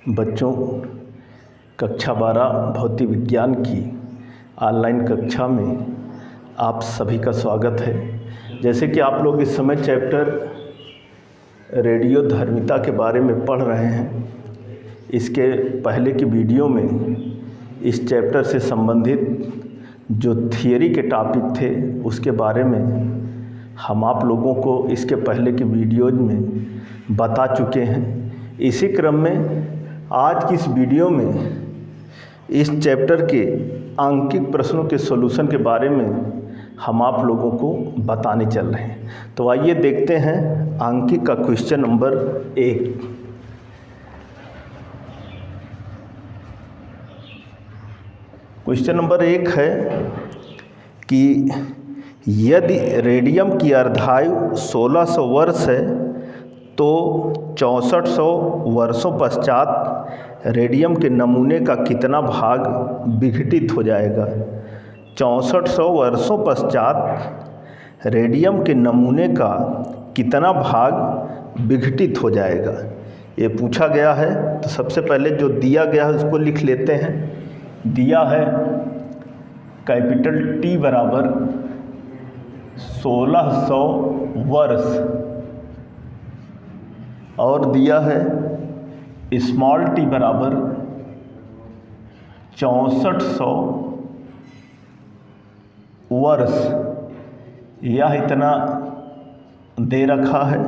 बच्चों, कक्षा 12 भौतिक विज्ञान की ऑनलाइन कक्षा में आप सभी का स्वागत है। जैसे कि आप लोग इस समय चैप्टर रेडियोधर्मिता के बारे में पढ़ रहे हैं, इसके पहले की वीडियो में इस चैप्टर से संबंधित जो थियरी के टॉपिक थे उसके बारे में हम आप लोगों को इसके पहले की वीडियोज में बता चुके हैं। इसी क्रम में आज की इस वीडियो में इस चैप्टर के आंकिक प्रश्नों के सॉल्यूशन के बारे में हम आप लोगों को बताने चल रहे हैं। तो आइए देखते हैं आंकिक का क्वेश्चन नंबर 1। क्वेश्चन नंबर 1 है कि यदि रेडियम की अर्धायु 1600 वर्ष है तो 6400 वर्षों पश्चात रेडियम के नमूने का कितना भाग विघटित हो जाएगा। 6400 वर्षों पश्चात रेडियम के नमूने का कितना भाग विघटित हो जाएगा, ये पूछा गया है। तो सबसे पहले जो दिया गया है उसको लिख लेते हैं। दिया है कैपिटल T बराबर 1600 वर्ष और दिया है स्मॉल t बराबर 6400 वर्ष। यह इतना दे रखा है।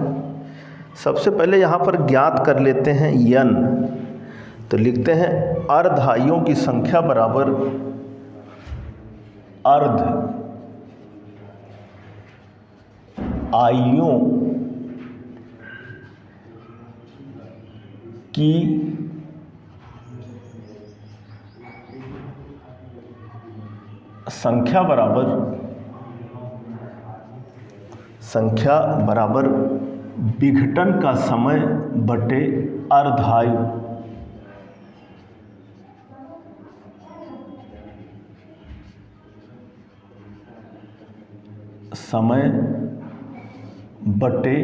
सबसे पहले यहाँ पर ज्ञात कर लेते हैं n। तो लिखते हैं अर्धाइयों की संख्या बराबर अर्ध आइयों की संख्या बराबर विघटन का समय बटे अर्धायु। समय बटे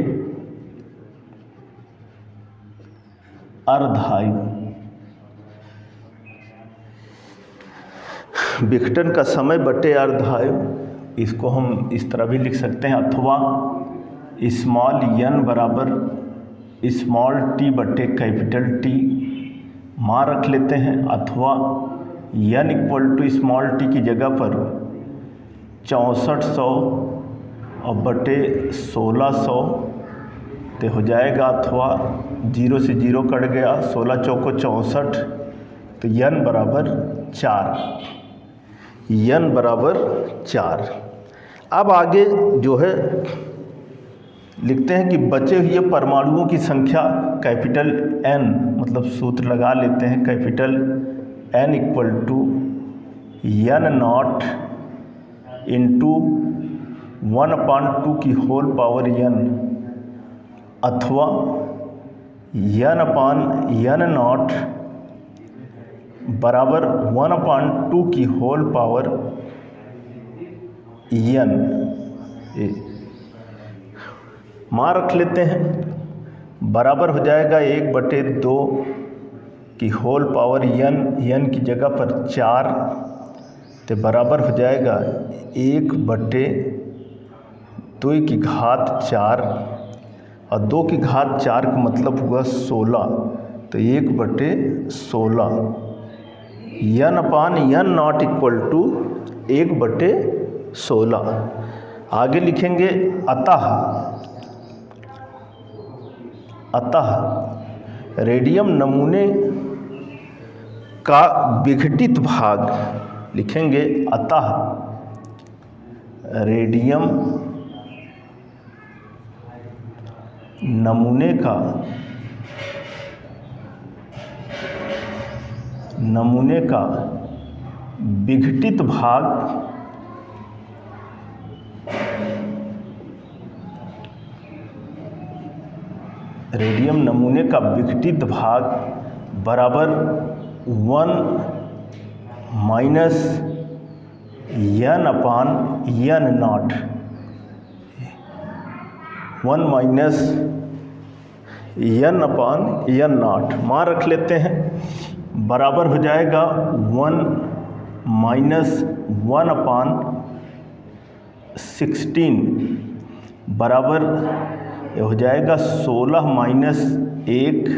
अर्धायु। विघटन का समय बटे अर्धायु, इसको हम इस तरह भी लिख सकते हैं, अथवा स्मॉल n बराबर स्मॉल t बटे कैपिटल T मान रख लेते हैं, अथवा n equal to small t की जगह पर 6400 और बटे 1600 तो हो जाएगा, अथवा 0 से 0 कट गया, 16 चौको 64, तो n बराबर 4। n बराबर 4। अब आगे जो है लिखते हैं कि बचे हुए परमाणुओं की संख्या कैपिटल N, मतलब सूत्र लगा लेते हैं capital N equal to n0 into 1/2 की होल पावर n, अथवा n/n0 बराबर 1/2 की होल पावर n। मान रख लेते हैं, बराबर हो जाएगा 1/2 की होल पावर n की जगह पर 4, तो बराबर हो जाएगा 1/2 की घात 4 और 2 की घात 4 का मतलब हुआ 16, तो 1/16 n/n0 इक्वल टू 1/16। आगे लिखेंगे अतः रेडियम नमूने का विघटित भाग, लिखेंगे अतः रेडियम नमूने का विघटित भाग बराबर 1 minus n/n0, 1 minus n upon n not मान रख लेते हैं, बराबर हो जाएगा 1 माइनस 1 अपान 16 बराबर ये हो जाएगा 16 माइनस 1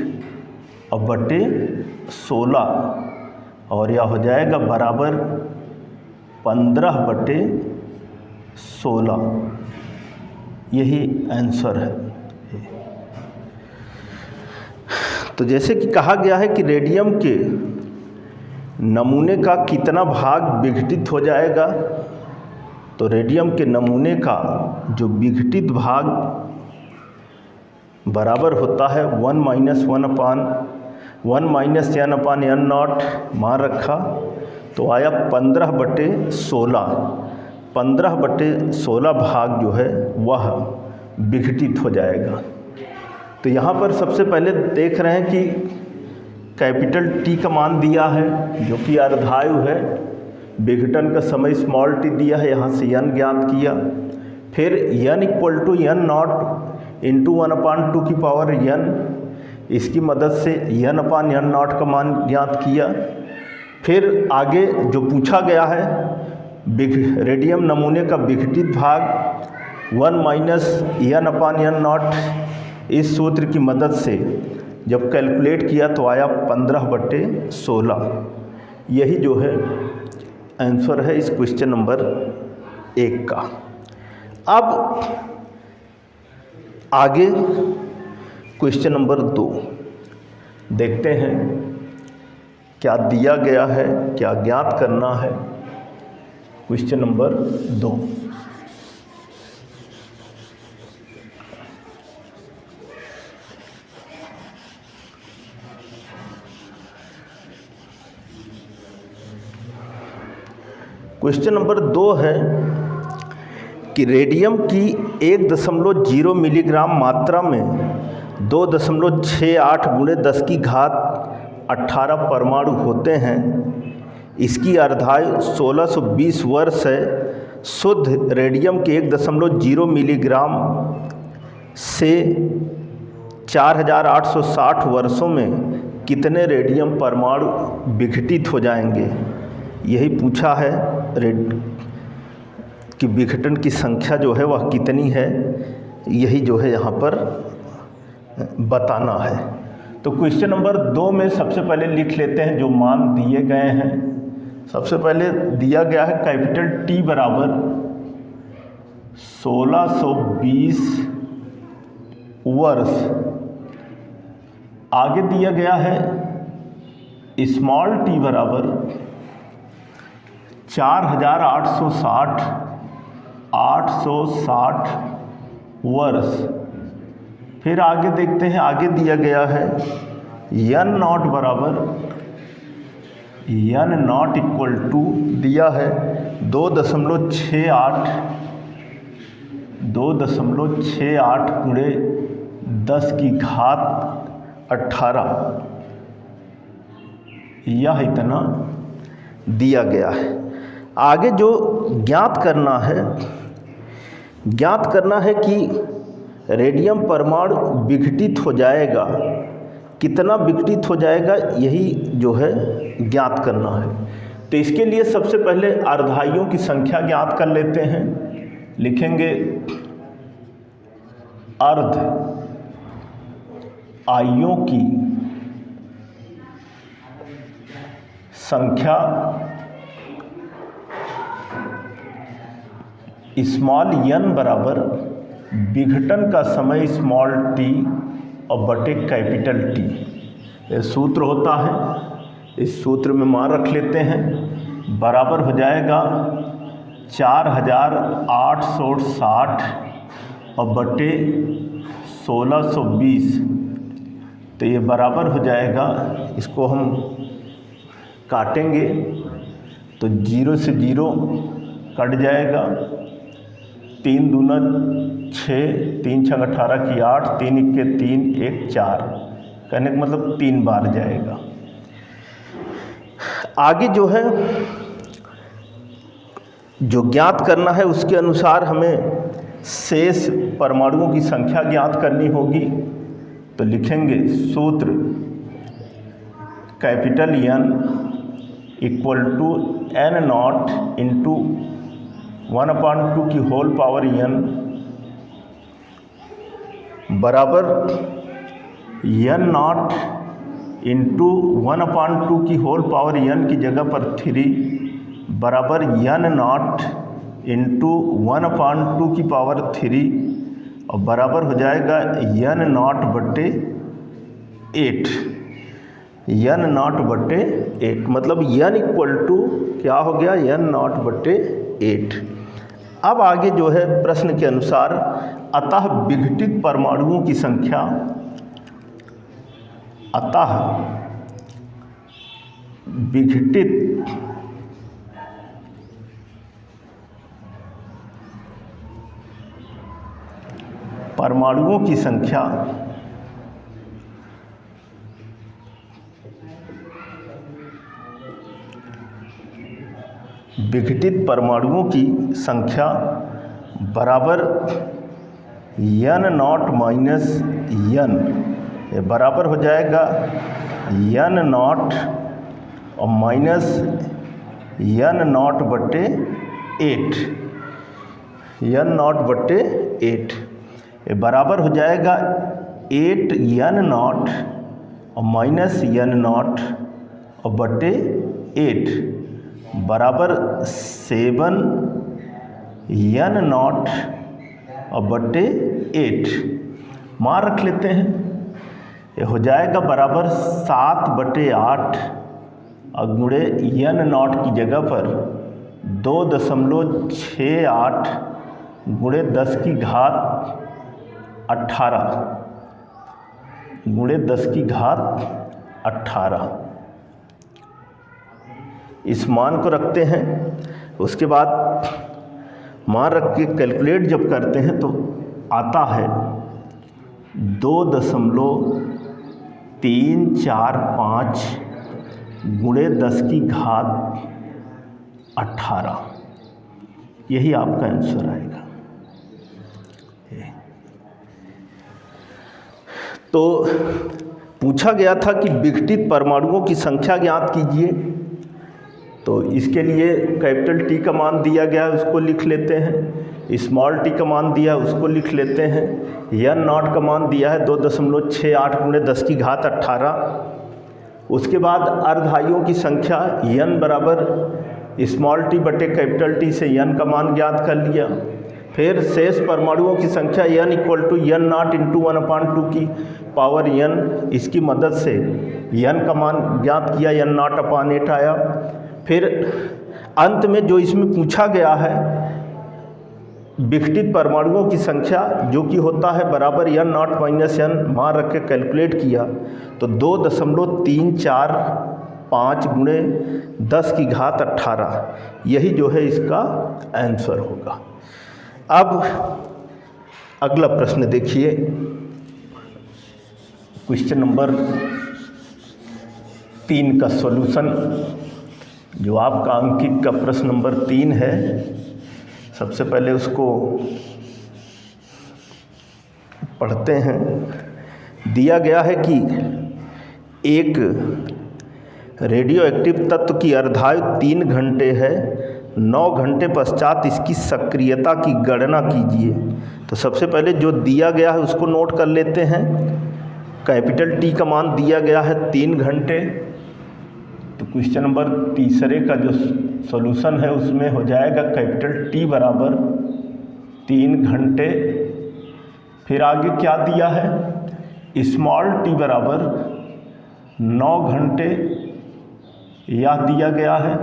और बटे 16 और यह हो जाएगा बराबर 15 बटे 16। यही आंसर है। तो जैसे कि कहा गया है कि रेडियम के नमूने का कितना भाग विघटित हो जाएगा, तो रेडियम के नमूने का जो विघटित भाग बराबर होता है 1 minus 1 upon 1 minus n upon n not मान रखा, तो आया 15 बटे 16। 15 बटे 16 भाग जो है वह विघटित हो जाएगा। तो यहाँ पर सबसे पहले देख रहे हैं कि कैपिटल T का मान दिया है जो कि अर्धायु है, विघटन का समय स्मॉल t दिया है, यहाँ से n ज्ञात किया, फिर n equal to n naught into 1 अपान 2 की पावर n, इसकी मदद से n अपान n नॉट का मान ज्ञात किया। फिर आगे जो पूछा गया है रेडियम नमूने का विघटित भाग 1 minus n upon n not, इस सूत्र की मदद से जब कैलकुलेट किया तो आया 15 बटे 16। यही जो है आंसर है इस क्वेश्चन नंबर 1 का। अब आगे क्वेश्चन नंबर 2 देखते हैं क्या दिया गया है, क्या ज्ञात करना है। क्वेश्चन नंबर 2, क्वेश्चन नंबर 2 है कि रेडियम की 1.0 मिलीग्राम मात्रा में 2.68 गुणे 10 की घात 18 परमाणु होते हैं। इसकी अर्धायु 1620 वर्ष है। शुद्ध रेडियम के 1.0 मिलीग्राम से 4860 वर्षों में कितने रेडियम परमाणु विघटित हो जाएंगे, यही पूछा है। कि विघटन की संख्या जो है वह कितनी है, यही जो है यहाँ पर बताना है। तो क्वेश्चन नंबर 2 में सबसे पहले लिख लेते हैं जो मान दिए गए हैं। सबसे पहले दिया गया है कैपिटल T बराबर 1620 वर्ष। आगे दिया गया है स्मॉल t बराबर 4860 वर्ष। फिर आगे देखते हैं, आगे दिया गया है n नॉट बराबर n नॉट इक्वल टू दिया है 2.68 गुणे 10 की घात 18, यह इतना दिया गया है। आगे जो ज्ञात करना है कि रेडियम परमाणु विघटित हो जाएगा, कितना विघटित हो जाएगा, यही जो है ज्ञात करना है। तो इसके लिए सबसे पहले अर्धाइयों की संख्या ज्ञात कर लेते हैं। लिखेंगे अर्ध आइयों की संख्या स्मॉल n बराबर विघटन का समय स्मॉल t और बटे कैपिटल T, ये सूत्र होता है। इस सूत्र में मान रख लेते हैं, बराबर हो जाएगा 4860 और बटे 1620। तो ये बराबर हो जाएगा, इसको हम काटेंगे तो 0 से 0 कट जाएगा, 3 दूना 6, 3 छंग 18 की 8, 3 इक्के 3, 1 4, कहने का मतलब 3 बार जाएगा। आगे जो है जो ज्ञात करना है उसके अनुसार हमें शेष परमाणुओं की संख्या ज्ञात करनी होगी। तो तो लिखेंगे सूत्र capital N equal to N naught into 1/2 की होल पावर N बराबर N नॉट इंटू 1/2 की होल पावर N की जगह पर 3 बराबर N नॉट इंटू 1/2 की पावर 3 और बराबर हो जाएगा N नॉट बटे 8। N नॉट बटे 8 मतलब N इक्वल टू क्या हो गया, N नॉट बटे 8। अब आगे जो है प्रश्न के अनुसार, अतः विघटित परमाणुओं की संख्या, अतः विघटित परमाणुओं की संख्या विघटित परमाणुओं की संख्या बराबर N नॉट माइनस N, ये बराबर हो जाएगा N नॉट और माइनस N नॉट बटे 8, N नॉट बटे 8, ये बराबर हो जाएगा 8 N नॉट और माइनस N नॉट और बटे 8 बराबर 7 N नॉट और बटे 8। मान रख लेते हैं, ये हो जाएगा बराबर 7/8 और गुणे N नॉट की जगह पर 2.68 गुणे 10 की घात 18 गुणे 10 की घात 18, इस मान को रखते हैं। उसके बाद मान रख के कैलकुलेट जब करते हैं तो आता है 2.345 गुणे 10 की घात 18, यही आपका आंसर आएगा। तो पूछा गया था कि विघटित परमाणुओं की संख्या ज्ञात कीजिए, तो इसके लिए कैपिटल T का मान दिया गया है, उसको लिख लेते हैं। स्मॉल t का मान दिया है, उसको लिख लेते हैं। N नॉट का मान दिया है 2.68 गुणे 10 की घात 18। उसके बाद अर्धाइयों की संख्या N बराबर स्मॉल t बटे कैपिटल T से N का मान ज्ञात कर लिया। फिर शेष परमाणुओं की संख्या N equal to N naught into 1/2 की पावर N, इसकी मदद से N का मान ज्ञात किया, N नॉट अपान 8 आया। फिर अंत में जो इसमें पूछा गया है विघटित परमाणुओं की संख्या, जो कि होता है बराबर N नॉट माइनस N, मान रख के कैलकुलेट किया तो 2.345 गुणे 10 की घात 18, यही जो है इसका आंसर होगा। अब अगला प्रश्न देखिए, क्वेश्चन नंबर 3 का सॉल्यूशन, जो आपका अंकित का प्रश्न नंबर 3 है। सबसे पहले उसको पढ़ते हैं। दिया गया है कि एक रेडियो एक्टिव तत्व की अर्धायु 3 घंटे है, 9 घंटे पश्चात इसकी सक्रियता की गणना कीजिए। तो सबसे पहले जो दिया गया है उसको नोट कर लेते हैं। कैपिटल T का मान दिया गया है 3 घंटे, तो क्वेश्चन नंबर तीसरे का जो सॉल्यूशन है उसमें हो जाएगा कैपिटल T बराबर 3 घंटे। फिर आगे क्या दिया है, स्मॉल t बराबर 9 घंटे, यह दिया गया है।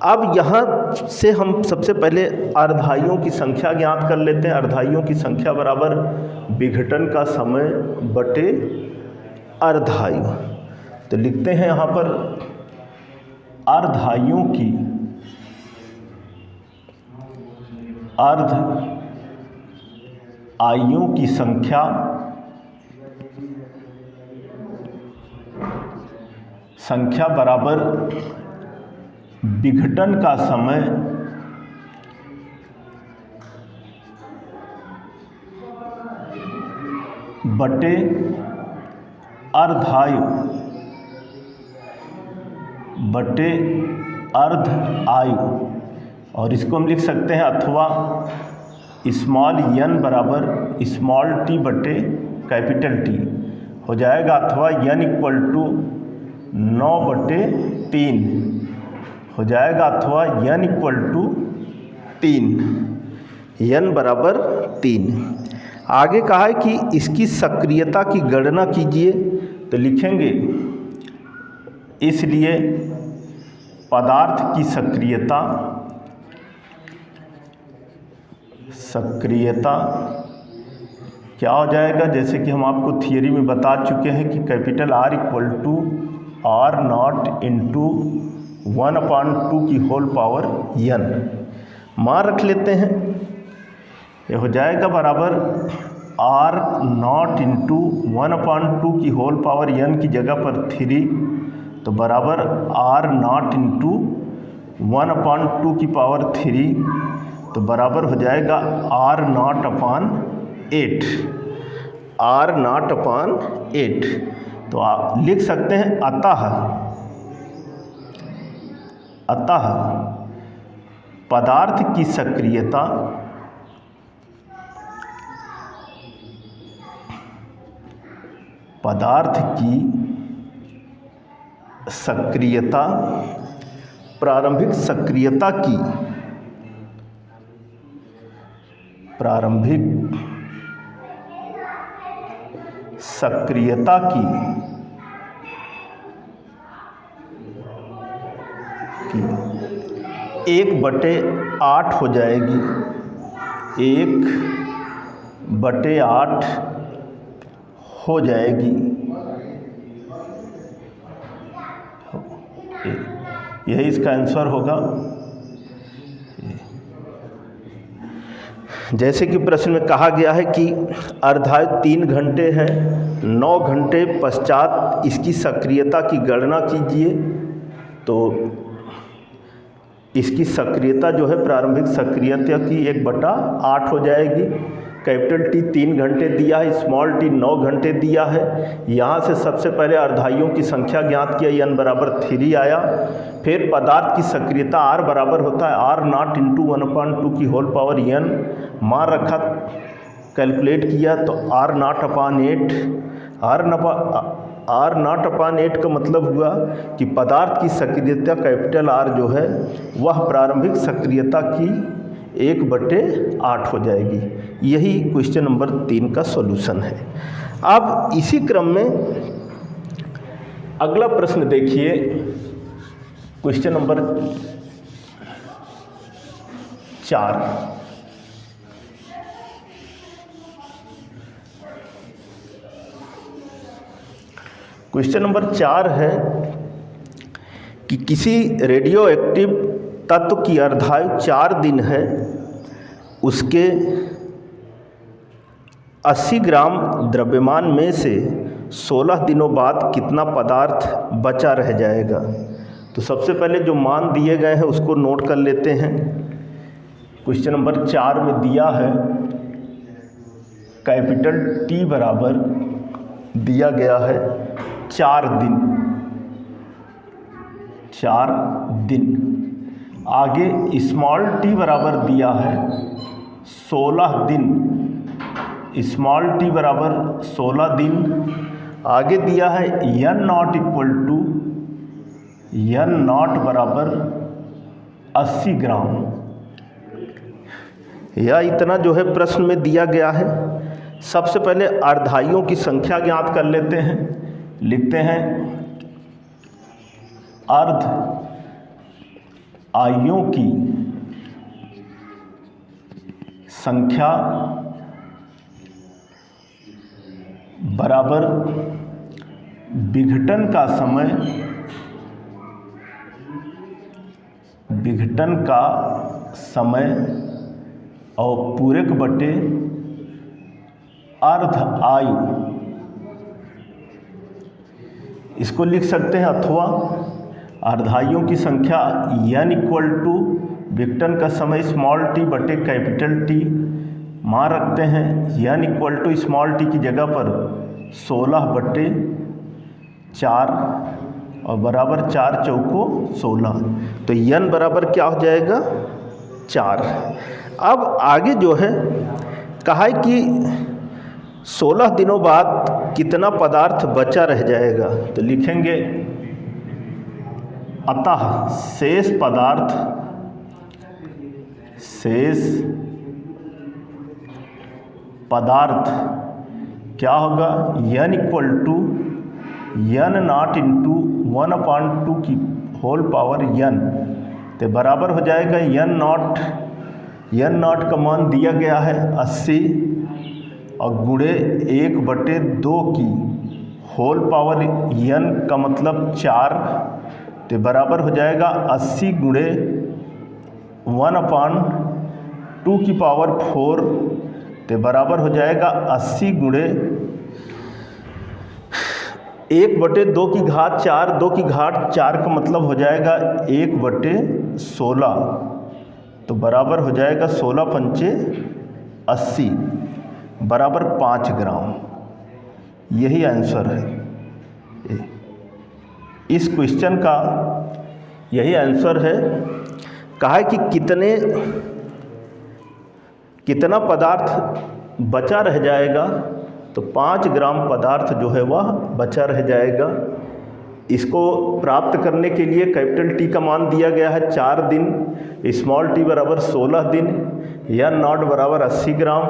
अब यहाँ से हम सबसे पहले अर्धाइयों की संख्या ज्ञात कर लेते हैं। अर्धाइयों की संख्या बराबर विघटन का समय बटे अर्धायु। तो लिखते हैं यहाँ पर अर्धाइयों की आयुओं की संख्या बराबर विघटन का समय बटे अर्धायु बटे अर्ध आयु, और इसको हम लिख सकते हैं अथवा स्मॉल n बराबर स्मॉल t बटे कैपिटल T हो जाएगा, अथवा n इक्वल टू 9/3 हो जाएगा, अथवा n इक्वल टू 3, n बराबर 3। आगे कहा है कि इसकी सक्रियता की गणना कीजिए, तो लिखेंगे इसलिए पदार्थ की सक्रियता क्या हो जाएगा, जैसे कि हम आपको थियरी में बता चुके हैं कि capital R equal to R0 into 1/2 की होल पावर n मान रख लेते हैं। ये हो जाएगा बराबर R0 इंटू 1/2 की होल पावर n की जगह पर 3, तो बराबर R0 इंटू 1/2 की पावर 3, तो बराबर हो जाएगा R0/8 R0/8। तो आप लिख सकते हैं अतः पदार्थ की सक्रियता प्रारंभिक सक्रियता की 1/8 हो जाएगी, 1/8 हो जाएगी। यही इसका आंसर होगा। जैसे कि प्रश्न में कहा गया है कि अर्धायु 3 घंटे है, 9 घंटे पश्चात इसकी सक्रियता की गणना कीजिए, तो इसकी सक्रियता जो है प्रारंभिक सक्रियता की 1/8 हो जाएगी। कैपिटल T 3 घंटे दिया है, स्मॉल t 9 घंटे दिया है। यहाँ से सबसे पहले अर्धायुओं की संख्या ज्ञात किया, n बराबर 3 आया। फिर पदार्थ की सक्रियता R बराबर होता है R0 इंटू 1/2 की होल पावर n मान रखा, कैलकुलेट किया तो R0/8 का मतलब हुआ कि पदार्थ की सक्रियता कैपिटल R जो है वह प्रारंभिक सक्रियता की 1/8 हो जाएगी। यही क्वेश्चन नंबर 3 का सॉल्यूशन है। अब इसी क्रम में अगला प्रश्न देखिए, क्वेश्चन नंबर 4। क्वेश्चन नंबर 4 है कि किसी रेडियो एक्टिव तत्व की अर्धायु 4 दिन है, उसके 80 ग्राम द्रव्यमान में से 16 दिनों बाद कितना पदार्थ बचा रह जाएगा। तो सबसे पहले जो मान दिए गए हैं उसको नोट कर लेते हैं। क्वेश्चन नंबर 4 में दिया है कैपिटल T बराबर दिया गया है 4 दिन। आगे स्मॉल t बराबर दिया है 16 दिन, स्मॉल t बराबर 16 दिन। आगे दिया है n0 इक्वल टू n0 बराबर 80 ग्राम। यह इतना जो है प्रश्न में दिया गया है। सबसे पहले अर्धायुओं की संख्या ज्ञात कर लेते हैं। लिखते हैं अर्ध आयुओं की संख्या बराबर विघटन का समय और पूरक बटे अर्ध आयु। इसको लिख सकते हैं अथवा अर्धायुओं की संख्या n इक्वल टू विघटन का समय स्मॉल t बटे कैपिटल T मान रखते हैं n equal to small T की जगह पर 16/4 और बराबर 4 चौको 16, तो n बराबर क्या हो जाएगा 4। अब आगे जो है कहा है कि 16 दिनों बाद कितना पदार्थ बचा रह जाएगा, तो लिखेंगे अतः शेष पदार्थ क्या होगा, n equal to n naught into 1/2 की होल पावर n, तो बराबर हो जाएगा n नॉट का मान दिया गया है 80 और गुणे 1/2 की होल पावर n का मतलब 4, तो बराबर हो जाएगा 80 गुणे 1/2 की पावर 4, तो बराबर हो जाएगा 80 गुणे 1/2 की घात 4, 2 की घात 4 का मतलब हो जाएगा 1/16, तो बराबर हो जाएगा 16×5 80 बराबर 5 ग्राम। यही आंसर है इस क्वेश्चन का, यही आंसर है। कहा है कि कितना पदार्थ बचा रह जाएगा, तो 5 ग्राम पदार्थ जो है वह बचा रह जाएगा। इसको प्राप्त करने के लिए कैपिटल टी का मान दिया गया है 4 दिन, स्मॉल टी बराबर 16 दिन, n नॉट बराबर 80 ग्राम।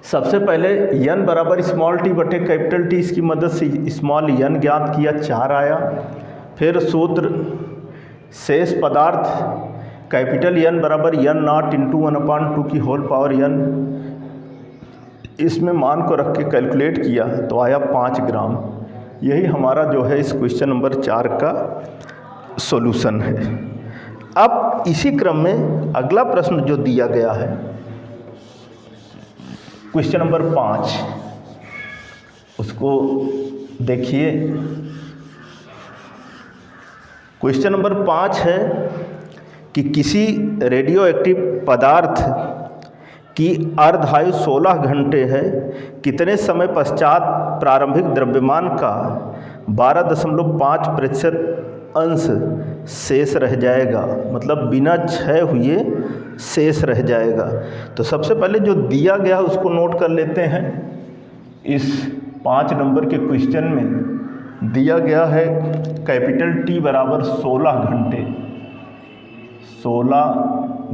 सबसे पहले n बराबर स्मॉल टी बटे कैपिटल टी, इसकी मदद से स्मॉल n ज्ञात किया, 4 आया। फिर सूत्र शेष पदार्थ कैपिटल N बराबर n नॉट इंटू 1/2 की होल पावर n, इसमें मान को रख के कैलकुलेट किया तो आया 5 ग्राम। यही हमारा जो है इस क्वेश्चन नंबर 4 का सॉल्यूशन है। अब इसी क्रम में अगला प्रश्न जो दिया गया है क्वेश्चन नंबर 5, उसको देखिए। क्वेश्चन नंबर 5 है कि किसी रेडियो एक्टिव पदार्थ की अर्धायु 16 घंटे है, कितने समय पश्चात प्रारंभिक द्रव्यमान का 12.5% अंश शेष रह जाएगा, मतलब बिना क्षय हुए शेष रह जाएगा। तो सबसे पहले जो दिया गया उसको नोट कर लेते हैं। इस 5 नंबर के क्वेश्चन में दिया गया है कैपिटल टी बराबर 16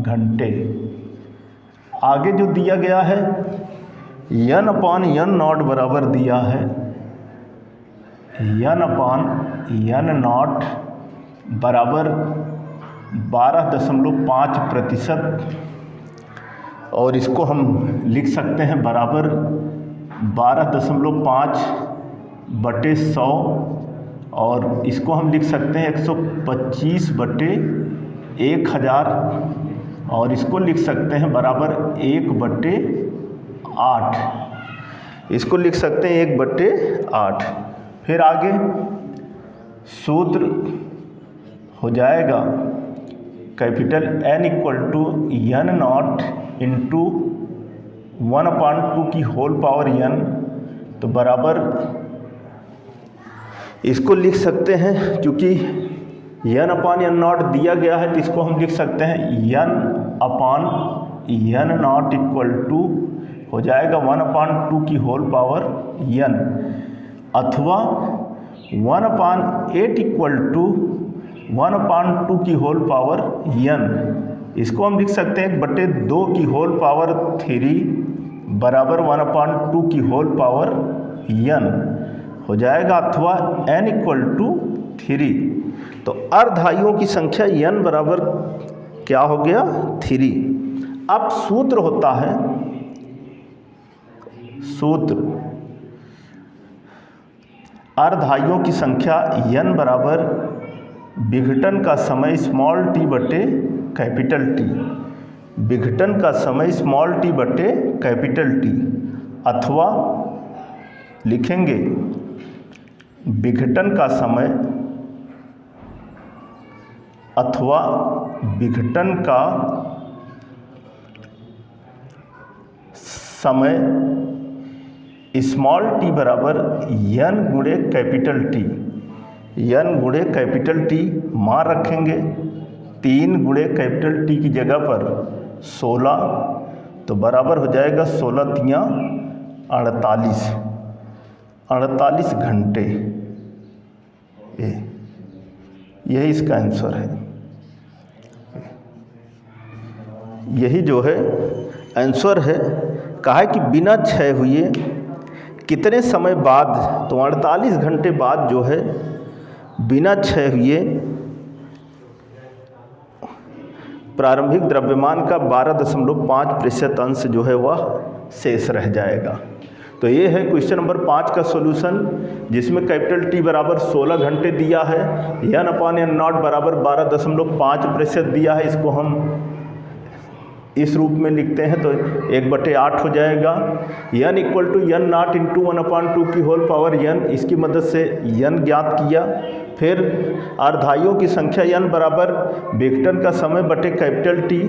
घंटे। आगे जो दिया गया है n/n नॉट बराबर दिया है n/n नॉट बराबर 12.5%, और इसको हम लिख सकते हैं बराबर 12.5/100, और इसको हम लिख सकते हैं 125/1000, और इसको लिख सकते हैं बराबर 1/8, इसको लिख सकते हैं 1/8। फिर आगे सूत्र हो जाएगा capital N equal to n naught into 1/2 की होल पावर n, तो बराबर इसको लिख सकते हैं, क्योंकि n/n नॉट दिया गया है तो इसको हम लिख सकते हैं n/n नॉट इक्वल टू हो जाएगा 1/2 की होल पावर n, अथवा 1/8 इक्वल टू 1/2 की होल पावर n, इसको हम लिख सकते हैं 1/2 की होल पावर 3 बराबर 1/2 की होल पावर n हो जाएगा, अथवा n इक्वल टू 3। तो अर्धायुओं की संख्या n बराबर क्या हो गया 3। अब सूत्र होता है, सूत्र अर्धायुओं की संख्या n बराबर विघटन का समय स्मॉल t बटे कैपिटल T, विघटन का समय स्मॉल t बटे कैपिटल T, अथवा लिखेंगे विघटन का समय अथवा विघटन का समय स्मॉल टी बराबर n गुणे कैपिटल टी, n गुणे कैपिटल टी मान रखेंगे 3 गुणे कैपिटल टी की जगह पर 16, तो बराबर हो जाएगा 16 तियाँ 48 घंटे। यही इसका आंसर है, यही जो है आंसर है। कहा है कि बिना क्षय हुए कितने समय बाद, तो 48 घंटे बाद जो है बिना क्षय हुए प्रारंभिक द्रव्यमान का 12.5% अंश जो है वह शेष रह जाएगा। तो ये है क्वेश्चन नंबर 5 का सॉल्यूशन, जिसमें कैपिटल टी बराबर 16 घंटे दिया है, n/n0 बराबर 12.5% दिया है। इसको हम इस रूप में लिखते हैं तो 1/8 हो जाएगा। n = n0 × 1/2 की होल पावर n, इसकी मदद से n ज्ञात किया। फिर अर्धाइयों की संख्या n बराबर विघटन का समय बटे कैपिटल टी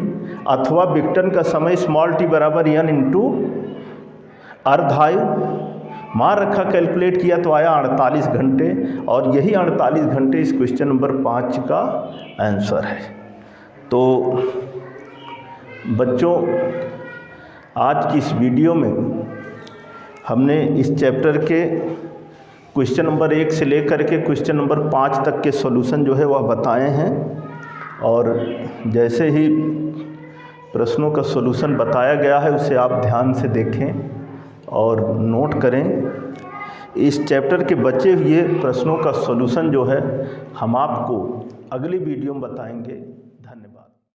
अथवा विघटन का समय स्मॉल टी बराबर n × अर्धायु मान रखा, कैलकुलेट किया तो आया 48 घंटे, और यही 48 घंटे इस क्वेश्चन नंबर 5 का आंसर है। तो बच्चों, आज की इस वीडियो में हमने इस चैप्टर के क्वेश्चन नंबर 1 से लेकर के क्वेश्चन नंबर 5 तक के सॉल्यूशन जो है वह बताए हैं, और जैसे ही प्रश्नों का सॉल्यूशन बताया गया है उसे आप ध्यान से देखें और नोट करें। इस चैप्टर के बचे हुए प्रश्नों का सॉल्यूशन जो है हम आपको अगली वीडियो में बताएंगे।